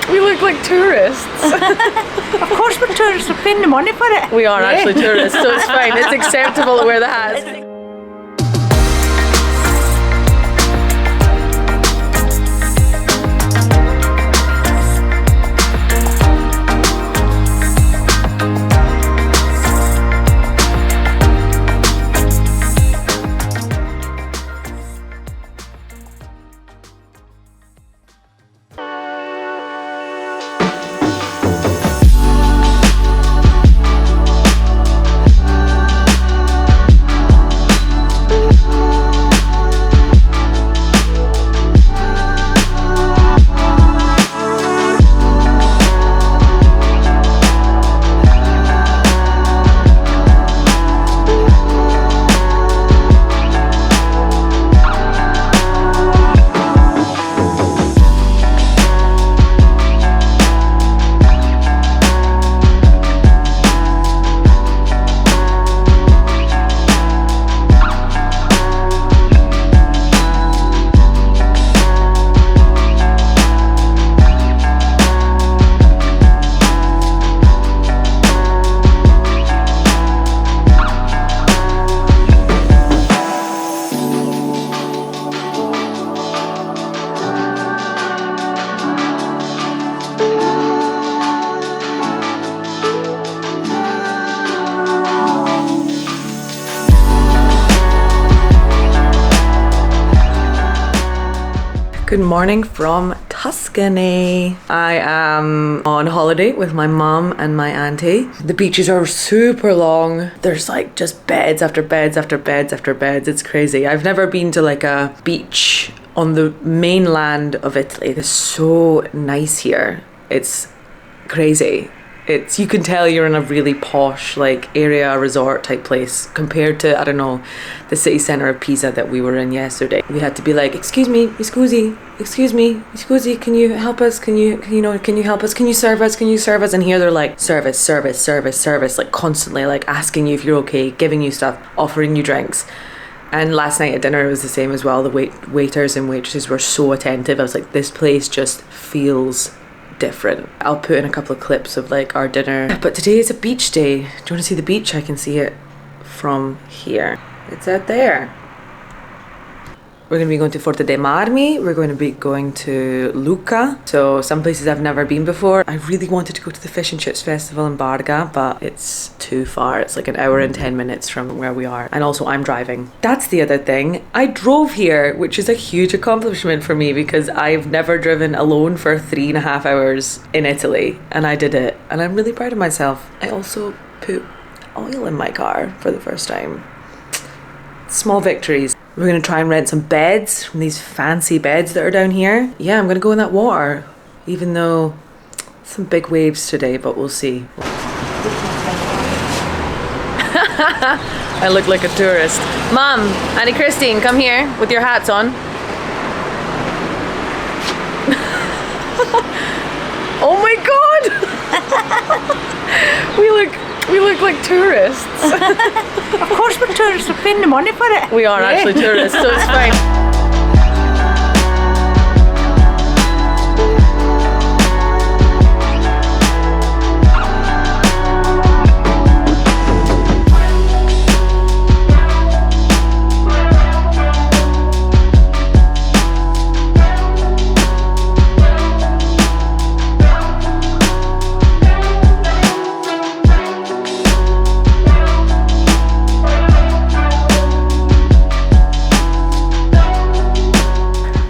We look like tourists. Of course we're tourists, we're paying the money for it. We are actually tourists, so it's fine. It's acceptable to wear the hats. Good morning from Tuscany. I am on holiday with my mum and my auntie. The beaches are super long. There's like just beds after beds after beds after beds. It's crazy. I've never been to like a beach on the mainland of Italy. It's so nice here. It's crazy. You can tell you're in a really posh like area resort type place compared to, I don't know, the city centre of Pisa that we were in yesterday. We had to be like, excuse me, can you help us? Can you help us? Can you serve us? And here they're like, service, like constantly like asking you if you're okay, giving you stuff, offering you drinks. And last night at dinner it was the same as well. The waiters and waitresses were so attentive. I was like, this place just feels different. I'll put in a couple of clips of like our dinner. But today is a beach day. Do you want to see the beach? I can see it from here. It's out there. We're going to be going to Forte di Mardi. We're going to be going to Lucca. So some places I've never been before. I really wanted to go to the Fish and Chips Festival in Barga, but it's too far. It's like an hour and 10 minutes from where we are. And also I'm driving. That's the other thing. I drove here, which is a huge accomplishment for me because I've never driven alone for 3.5 hours in Italy. And I did it. And I'm really proud of myself. I also put oil in my car for the first time. Small victories. We're going to try and rent some beds from these fancy beds that are down here. Yeah, I'm going to go in that water, even though some big waves today, but we'll see. I look like a tourist. Mom, Auntie Christine, come here with your hats on. Oh my God! We look like tourists. Of course we're tourists, we're paying the money for it. We are actually tourists, so it's fine.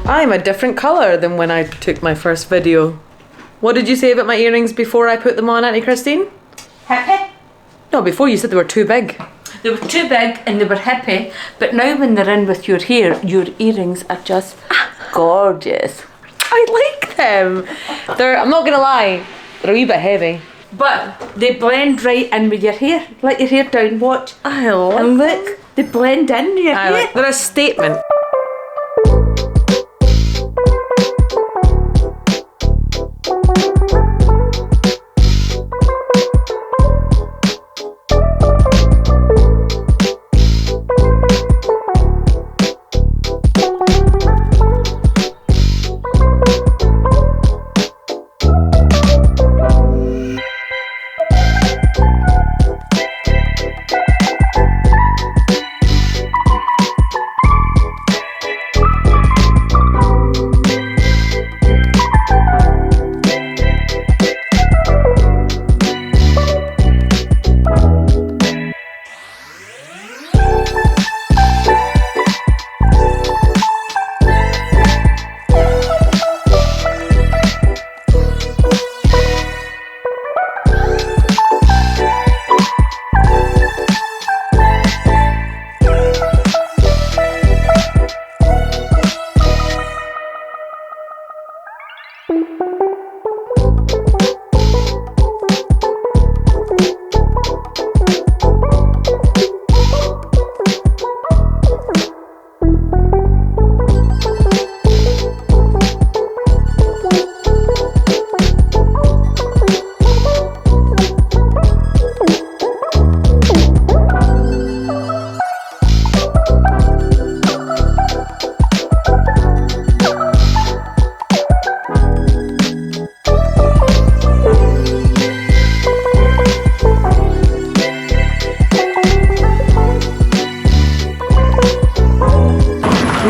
I'm a different colour than when I took my first video. What did you say about my earrings before I put them on, Auntie Christine? Hippie? No, before you said they were too big. They were too big and they were hippie, but now when they're in with your hair, your earrings are just gorgeous. I like them. I'm not gonna lie, they're a wee bit heavy. But they blend right in with your hair. Let your hair down, watch. I like and look, they blend in with your hair. They're a statement.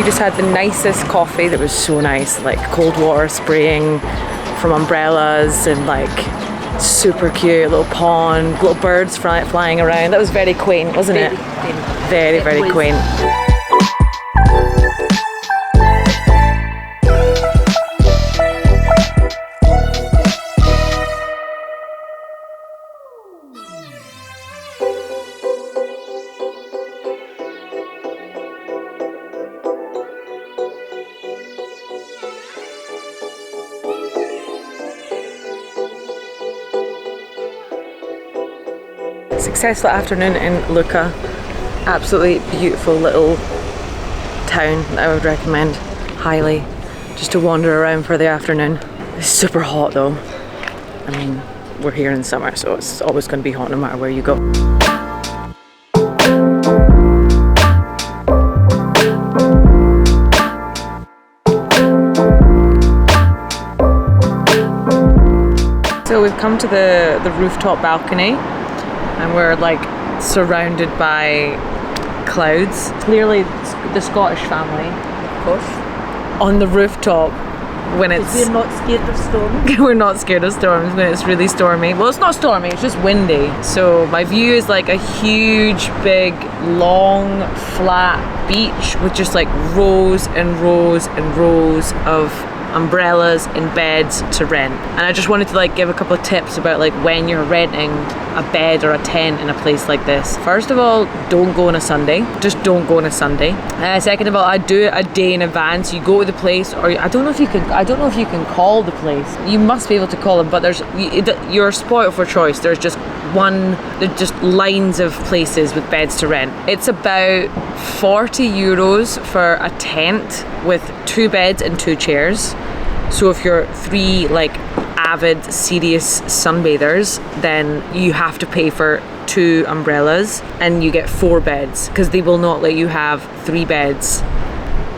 We just had the nicest coffee that was so nice, like cold water spraying from umbrellas and like super cute little pond, little birds flying around. That was very quaint, wasn't it? Very, very quaint. Successful afternoon in Lucca. Absolutely beautiful little town that I would recommend highly just to wander around for the afternoon. It's super hot though. I mean, we're here in summer, so it's always going to be hot no matter where you go. So we've come to the rooftop balcony and we're like surrounded by clouds. Clearly the Scottish family, of course, on the rooftop when it's... We're not scared of storms. We're not scared of storms when it's really stormy. Well, it's not stormy, it's just windy. So my view is like a huge, big, long, flat beach with just like rows and rows and rows of umbrellas and beds to rent. And I just wanted to like give a couple of tips about like when you're renting a bed or a tent in a place like this. First of all, don't go on a Sunday. Just don't go on a Sunday. Second of all, I do it a day in advance. You go to the place, or I don't know if you can call the place. You must be able to call them, but you're spoiled for choice. There's just lines of places with beds to rent. It's about 40 euros for a tent with 2 beds and 2 chairs. So if you're 3 like avid serious sunbathers, then you have to pay for 2 umbrellas and you get 4 beds, because they will not let you have 3 beds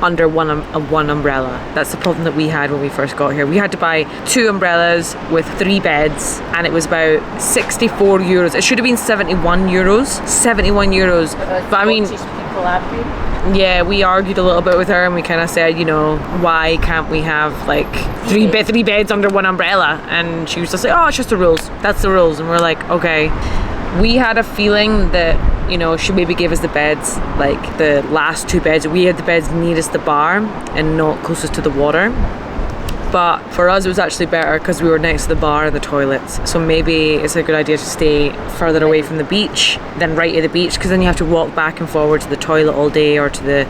under one umbrella. That's the problem that we had when we first got here. We had to buy 2 umbrellas with 3 beds, and it was about 64 euros. It should have been 71 euros. 71 euros. But I mean, yeah, we argued a little bit with her and we kind of said, you know, why can't we have like 3 beds under one umbrella? And she was just like, oh, it's just the rules. That's the rules. And we're like, okay. We had a feeling that, you know, she maybe gave us the beds, like the last 2 beds. We had the beds nearest the bar and not closest to the water. But for us, it was actually better because we were next to the bar and the toilets. So maybe it's a good idea to stay further away from the beach than right at the beach, because then you have to walk back and forward to the toilet all day or to the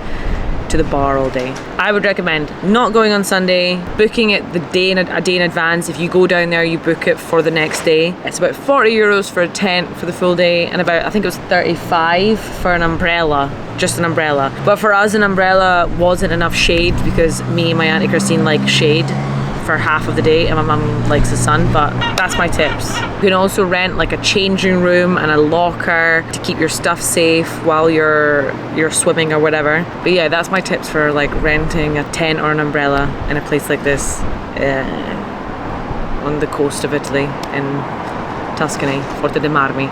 bar all day. I would recommend not going on Sunday, booking it a day in advance. If you go down there, you book it for the next day. It's about 40 euros for a tent for the full day, and about, I think it was 35 for an umbrella, just an umbrella. But for us, an umbrella wasn't enough shade, because me and my Auntie Christine like shade for half of the day and my mum likes the sun. But that's my tips. You can also rent like a changing room and a locker to keep your stuff safe while you're swimming or whatever. But yeah, that's my tips for like renting a tent or an umbrella in a place like this on the coast of Italy in Tuscany, Forte di Mardi.